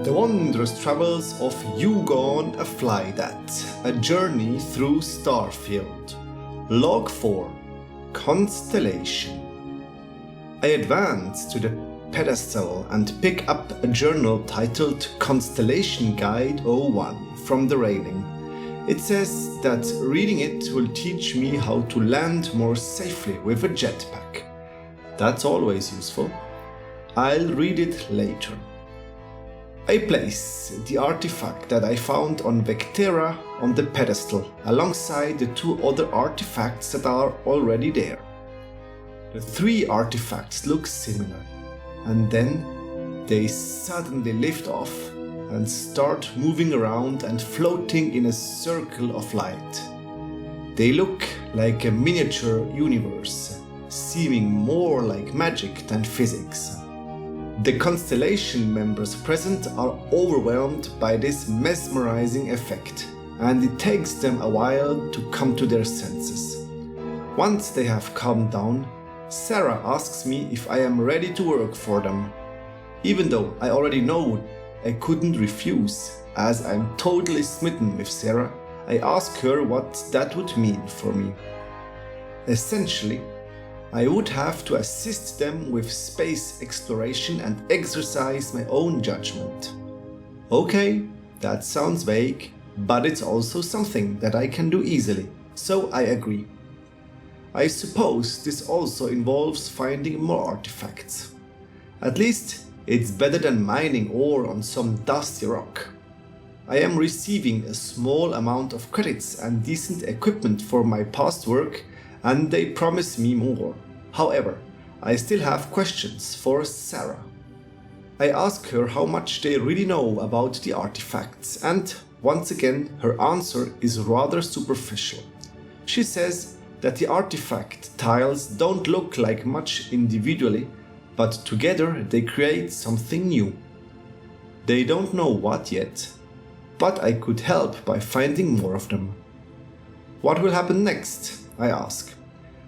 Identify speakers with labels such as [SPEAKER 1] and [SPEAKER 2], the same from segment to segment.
[SPEAKER 1] The Wondrous Travels of Jugon Aflydat, a journey through Starfield. Log 4, Constellation. I advance to the pedestal and pick up a journal titled Constellation Guide 01 from the railing. It says that reading it will teach me how to land more safely with a jetpack. That's always useful. I'll read it later. I place the artifact that I found on Vectera on the pedestal alongside the two other artifacts that are already there. The three artifacts look similar, and then they suddenly lift off and start moving around and floating in a circle of light. They look like a miniature universe, seeming more like magic than physics. The Constellation members present are overwhelmed by this mesmerizing effect, and it takes them a while to come to their senses. Once they have calmed down, Sarah asks me if I am ready to work for them. Even though I already know I couldn't refuse, as I'm totally smitten with Sarah, I ask her what that would mean for me. Essentially, I would have to assist them with space exploration and exercise my own judgment. Okay, that sounds vague, but it's also something that I can do easily, so I agree. I suppose this also involves finding more artifacts. At least it's better than mining ore on some dusty rock. I am receiving a small amount of credits and decent equipment for my past work, and they promise me more. However, I still have questions for Sarah. I ask her how much they really know about the artifacts, and once again her answer is rather superficial. She says that the artifact tiles don't look like much individually, but together they create something new. They don't know what yet, but I could help by finding more of them. What will happen next? I ask.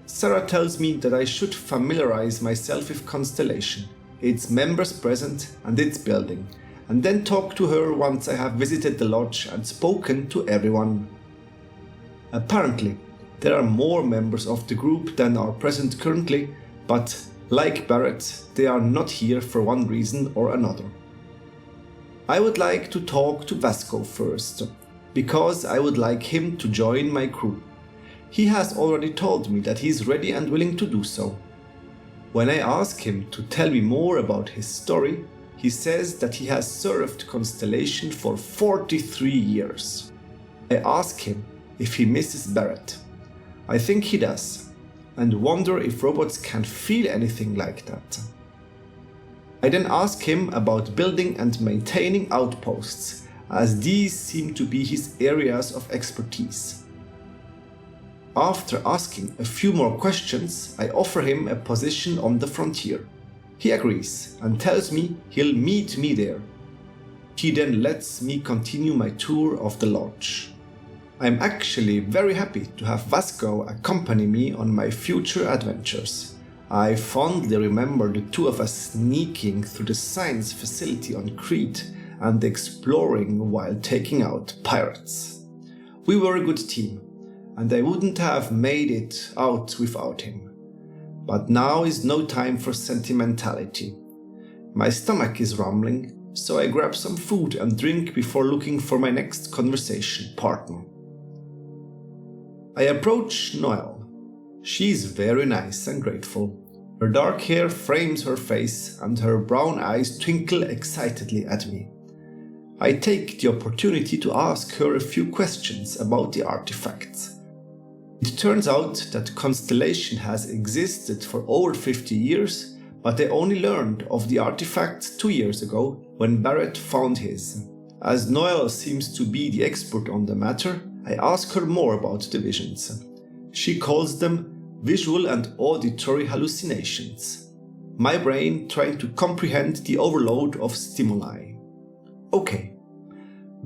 [SPEAKER 1] Sarah tells me that I should familiarize myself with Constellation, its members present and its building, and then talk to her once I have visited the lodge and spoken to everyone. Apparently, there are more members of the group than are present currently, but like Barrett, they are not here for one reason or another. I would like to talk to Vasco first, because I would like him to join my crew. He has already told me that he is ready and willing to do so. When I ask him to tell me more about his story, he says that he has served Constellation for 43 years. I ask him if he misses Barrett. I think he does, and wonder if robots can feel anything like that. I then ask him about building and maintaining outposts, as these seem to be his areas of expertise. After asking a few more questions, I offer him a position on the frontier. He agrees and tells me he'll meet me there. He then lets me continue my tour of the lodge. I'm actually very happy to have Vasco accompany me on my future adventures. I fondly remember the two of us sneaking through the science facility on Crete and exploring while taking out pirates. We were a good team, and I wouldn't have made it out without him. But now is no time for sentimentality. My stomach is rumbling, so I grab some food and drink before looking for my next conversation partner. I approach Noelle. She's very nice and grateful. Her dark hair frames her face and her brown eyes twinkle excitedly at me. I take the opportunity to ask her a few questions about the artifacts. It turns out that Constellation has existed for over 50 years, but they only learned of the artifacts 2 years ago when Barrett found his. As Noelle seems to be the expert on the matter, I ask her more about the visions. She calls them visual and auditory hallucinations. My brain trying to comprehend the overload of stimuli. Okay.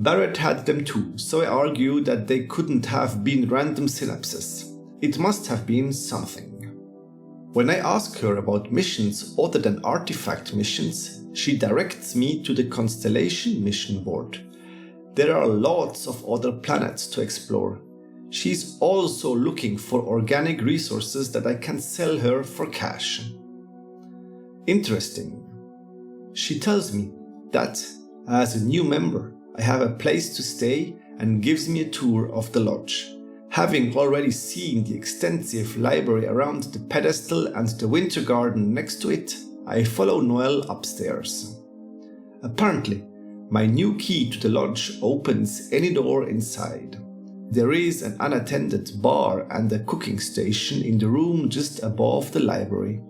[SPEAKER 1] Barrett had them too, so I argue that they couldn't have been random synapses. It must have been something. When I ask her about missions other than artifact missions, she directs me to the Constellation mission board. There are lots of other planets to explore. She's also looking for organic resources that I can sell her for cash. Interesting. She tells me that, as a new member, I have a place to stay and gives me a tour of the lodge. Having already seen the extensive library around the pedestal and the winter garden next to it, I follow Noel upstairs. Apparently, my new key to the lodge opens any door inside. There is an unattended bar and a cooking station in the room just above the library.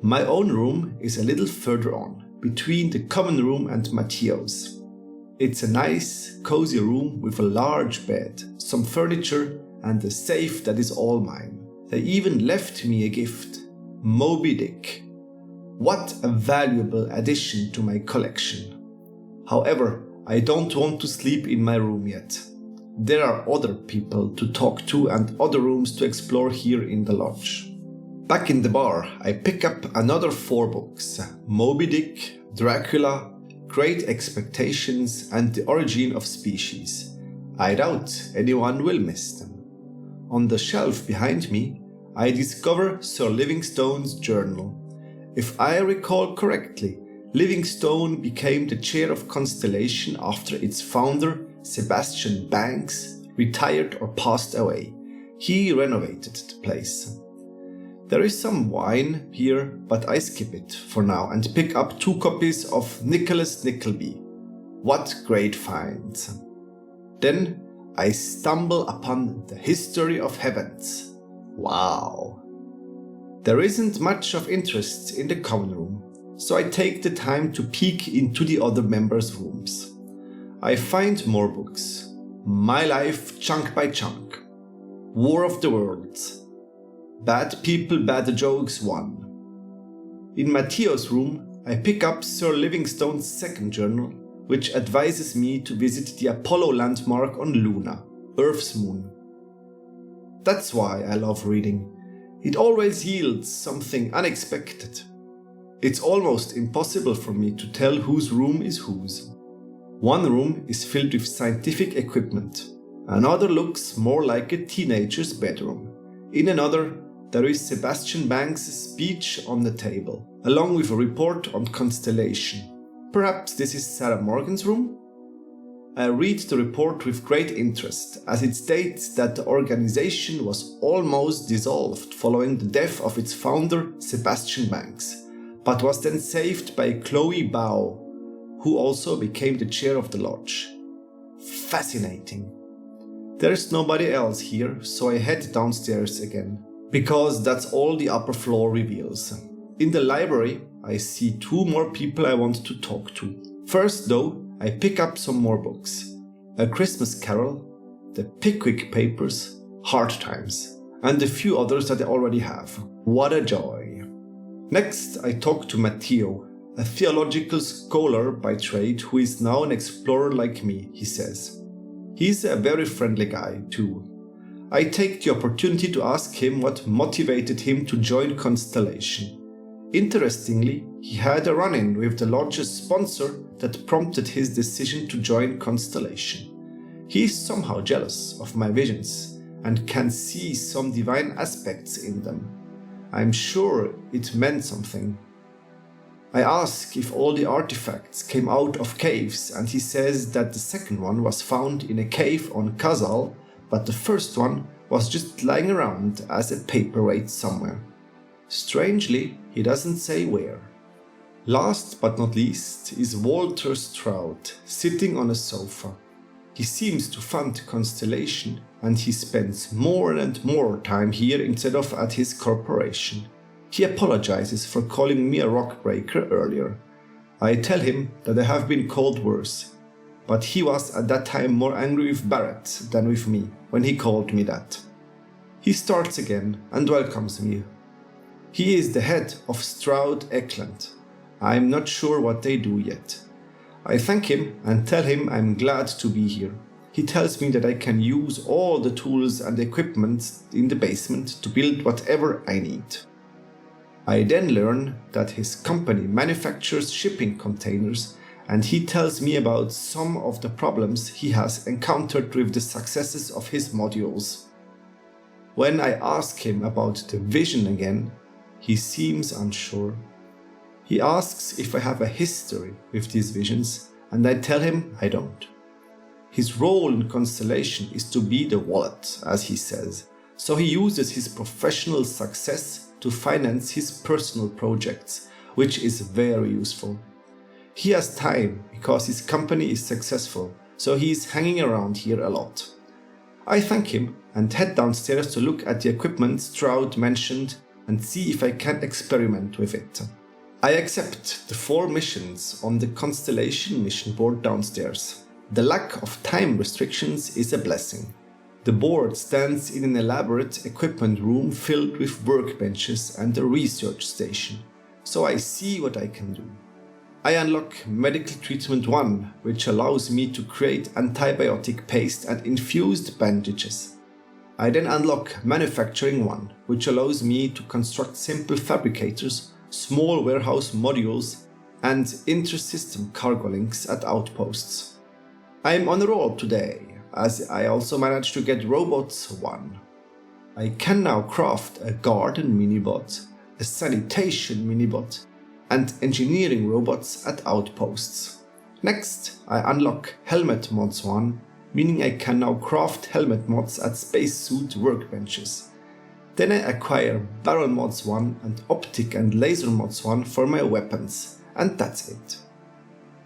[SPEAKER 1] My own room is a little further on, between the common room and Matteo's. It's a nice, cozy room with a large bed, some furniture, and a safe that is all mine. They even left me a gift, Moby Dick. What a valuable addition to my collection. However, I don't want to sleep in my room yet. There are other people to talk to and other rooms to explore here in the lodge. Back in the bar, I pick up another 4 books: Moby Dick, Dracula, Great Expectations, and The Origin of Species. I doubt anyone will miss them. On the shelf behind me, I discover Sir Livingstone's journal. If I recall correctly, Livingstone became the chair of Constellation after its founder, Sebastian Banks, retired or passed away. He renovated the place. There is some wine here, but I skip it for now and pick up 2 copies of Nicholas Nickleby. What great finds! Then I stumble upon The History of Heavens. Wow! There isn't much of interest in the common room, so I take the time to peek into the other members' rooms. I find more books. My Life Chunk by Chunk, War of the Worlds, Bad People, Bad Jokes 1. In Matteo's room, I pick up Sir Livingstone's second journal, which advises me to visit the Apollo landmark on Luna, Earth's moon. That's why I love reading. It always yields something unexpected. It's almost impossible for me to tell whose room is whose. One room is filled with scientific equipment. Another looks more like a teenager's bedroom. In another, there is Sebastian Banks' speech on the table, along with a report on Constellation. Perhaps this is Sarah Morgan's room? I read the report with great interest, as it states that the organization was almost dissolved following the death of its founder, Sebastian Banks, but was then saved by Chloe Bao, who also became the chair of the lodge. Fascinating. There's nobody else here, so I head downstairs again, because that's all the upper floor reveals. In the library, I see 2 more people I want to talk to. First, though, I pick up some more books. A Christmas Carol, The Pickwick Papers, Hard Times, and a few others that I already have. What a joy. Next, I talk to Matteo, a theological scholar by trade who is now an explorer like me, he says. He's a very friendly guy, too. I take the opportunity to ask him what motivated him to join Constellation. Interestingly, he had a run-in with the lodge's sponsor that prompted his decision to join Constellation. He is somehow jealous of my visions and can see some divine aspects in them. I'm sure it meant something. I ask if all the artifacts came out of caves, and he says that the second one was found in a cave on Kazal, but the first one was just lying around as a paperweight somewhere. Strangely, he doesn't say where. Last but not least is Walter Stroud, sitting on a sofa. He seems to fund Constellation, and he spends more and more time here instead of at his corporation. He apologizes for calling me a rock breaker earlier. I tell him that I have been called worse, but he was at that time more angry with Barrett than with me when he called me that. He starts again and welcomes me. He is the head of Stroud Eklund. I'm not sure what they do yet. I thank him and tell him I'm glad to be here. He tells me that I can use all the tools and equipment in the basement to build whatever I need. I then learn that his company manufactures shipping containers, and he tells me about some of the problems he has encountered with the successes of his modules. When I ask him about the vision again, he seems unsure. He asks if I have a history with these visions, and I tell him I don't. His role in Constellation is to be the wallet, as he says, so he uses his professional success to finance his personal projects, which is very useful. He has time because his company is successful, so he is hanging around here a lot. I thank him and head downstairs to look at the equipment Stroud mentioned and see if I can experiment with it. I accept the 4 missions on the Constellation mission board downstairs. The lack of time restrictions is a blessing. The board stands in an elaborate equipment room filled with workbenches and a research station, so I see what I can do. I unlock Medical Treatment 1, which allows me to create antibiotic paste and infused bandages. I then unlock Manufacturing 1, which allows me to construct simple fabricators, small warehouse modules, and inter-system cargo links at outposts. I'm on a roll today, as I also managed to get Robots 1. I can now craft a garden minibot, a sanitation minibot, and engineering robots at outposts. Next, I unlock Helmet Mods 1, meaning I can now craft helmet mods at spacesuit workbenches. Then I acquire Barrel Mods 1 and Optic and Laser Mods 1 for my weapons, and that's it.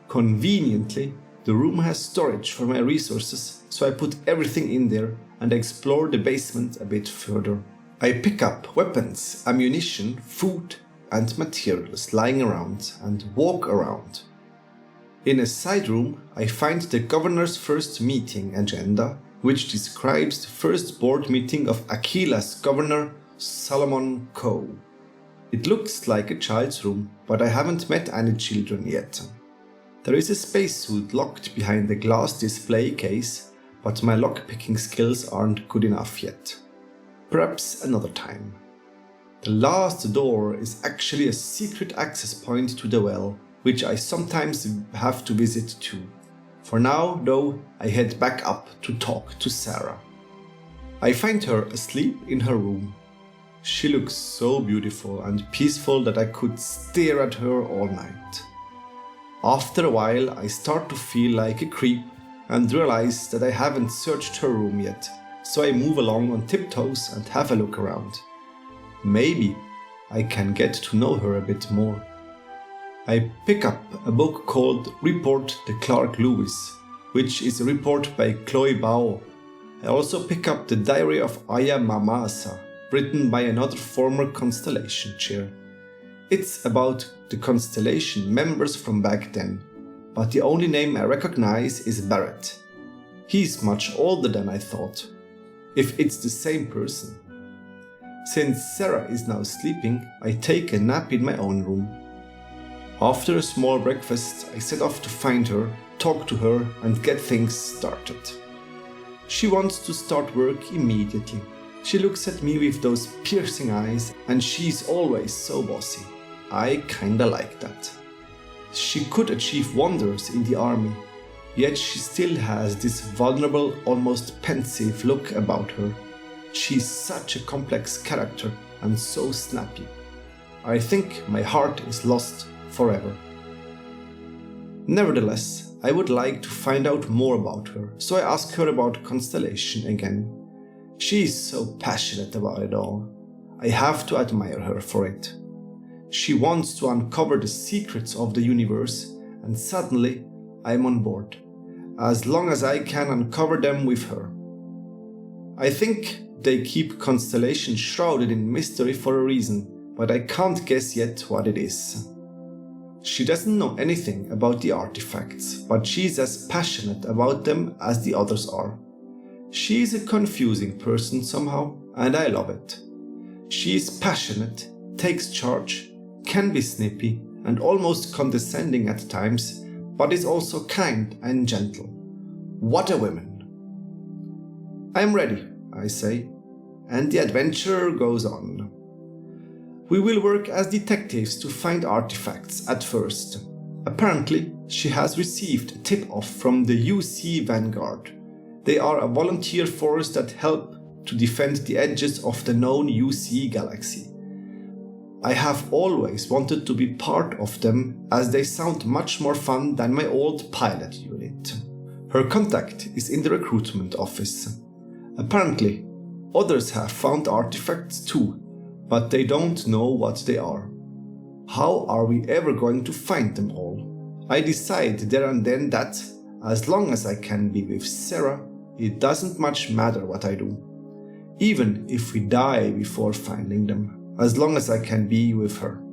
[SPEAKER 1] Conveniently, the room has storage for my resources, so I put everything in there and explore the basement a bit further. I pick up weapons, ammunition, food, and materials lying around and walk around. In a side room, I find the governor's first meeting agenda, which describes the first board meeting of Aquila's governor, Solomon Coe. It looks like a child's room, but I haven't met any children yet. There is a spacesuit locked behind a glass display case, but my lockpicking skills aren't good enough yet. Perhaps another time. The last door is actually a secret access point to the well, which I sometimes have to visit too. For now, though, I head back up to talk to Sarah. I find her asleep in her room. She looks so beautiful and peaceful that I could stare at her all night. After a while, I start to feel like a creep and realize that I haven't searched her room yet, so I move along on tiptoes and have a look around. Maybe I can get to know her a bit more. I pick up a book called Report the Clark Lewis, which is a report by Chloe Bao. I also pick up the Diary of Aya Mamasa, written by another former Constellation chair. It's about the Constellation members from back then, but the only name I recognize is Barrett. He's much older than I thought, if it's the same person. Since Sarah is now sleeping, I take a nap in my own room. After a small breakfast, I set off to find her, talk to her, and get things started. She wants to start work immediately. She looks at me with those piercing eyes, and she's always so bossy. I kinda like that. She could achieve wonders in the army, yet she still has this vulnerable, almost pensive look about her. She's such a complex character and so snappy. I think my heart is lost forever. Nevertheless, I would like to find out more about her, so I ask her about Constellation again. She is so passionate about it all. I have to admire her for it. She wants to uncover the secrets of the universe, and suddenly I'm on board, as long as I can uncover them with her. I think they keep Constellation shrouded in mystery for a reason, but I can't guess yet what it is. She doesn't know anything about the artifacts, but she's as passionate about them as the others are. She is a confusing person somehow, and I love it. She is passionate, takes charge, can be snippy and almost condescending at times, but is also kind and gentle. What a woman! I'm ready, I say, and the adventure goes on. We will work as detectives to find artifacts at first. Apparently, she has received a tip-off from the UC Vanguard. They are a volunteer force that help to defend the edges of the known UC galaxy. I have always wanted to be part of them as they sound much more fun than my old pilot unit. Her contact is in the recruitment office. Apparently, others have found artifacts too, but they don't know what they are. How are we ever going to find them all? I decide there and then that, as long as I can be with Sarah, it doesn't much matter what I do. Even if we die before finding them, as long as I can be with her.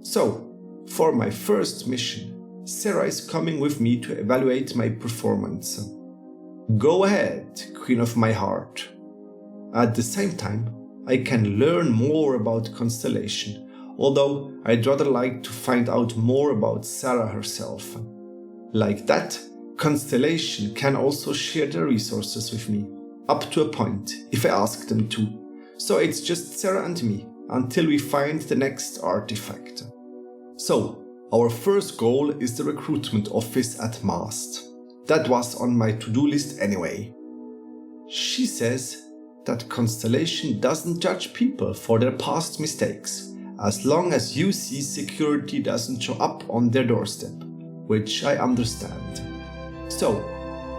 [SPEAKER 1] So, for my first mission, Sarah is coming with me to evaluate my performance. Go ahead, Queen of my heart. At the same time, I can learn more about Constellation, although I'd rather like to find out more about Sarah herself. Like that, Constellation can also share their resources with me, up to a point, if I ask them to. So it's just Sarah and me, until we find the next artifact. So, our first goal is the recruitment office at Mast. That was on my to-do list anyway. She says that Constellation doesn't judge people for their past mistakes, as long as UC security doesn't show up on their doorstep, which I understand. So,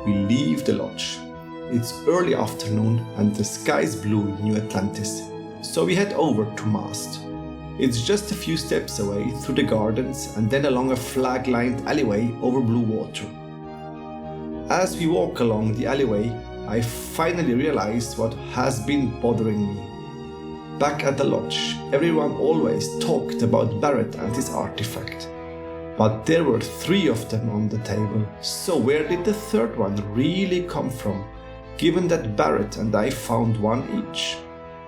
[SPEAKER 1] we leave the lodge. It's early afternoon and the sky's blue in New Atlantis, so we head over to Mast. It's just a few steps away through the gardens and then along a flag-lined alleyway over blue water. As we walk along the alleyway, I finally realized what has been bothering me. Back at the lodge, everyone always talked about Barrett and his artifact. But there were 3 of them on the table, so where did the third one really come from, given that Barrett and I found one each?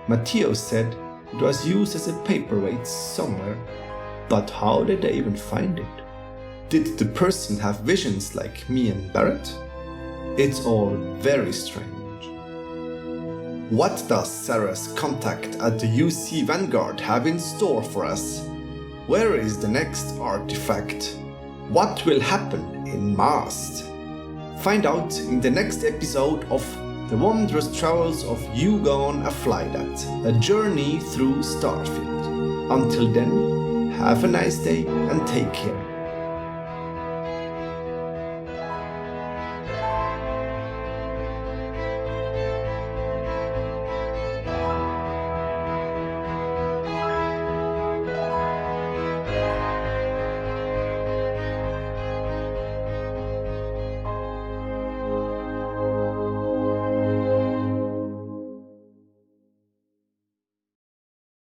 [SPEAKER 1] Matteo said it was used as a paperweight somewhere, but how did they even find it? Did the person have visions like me and Barrett? It's all very strange. What does Sarah's contact at the UC Vanguard have in store for us? Where is the next artifact? What will happen in Mast? Find out in the next episode of The Wondrous Travels of Jugon Aflydat, a journey through Starfield. Until then, have a nice day and take care.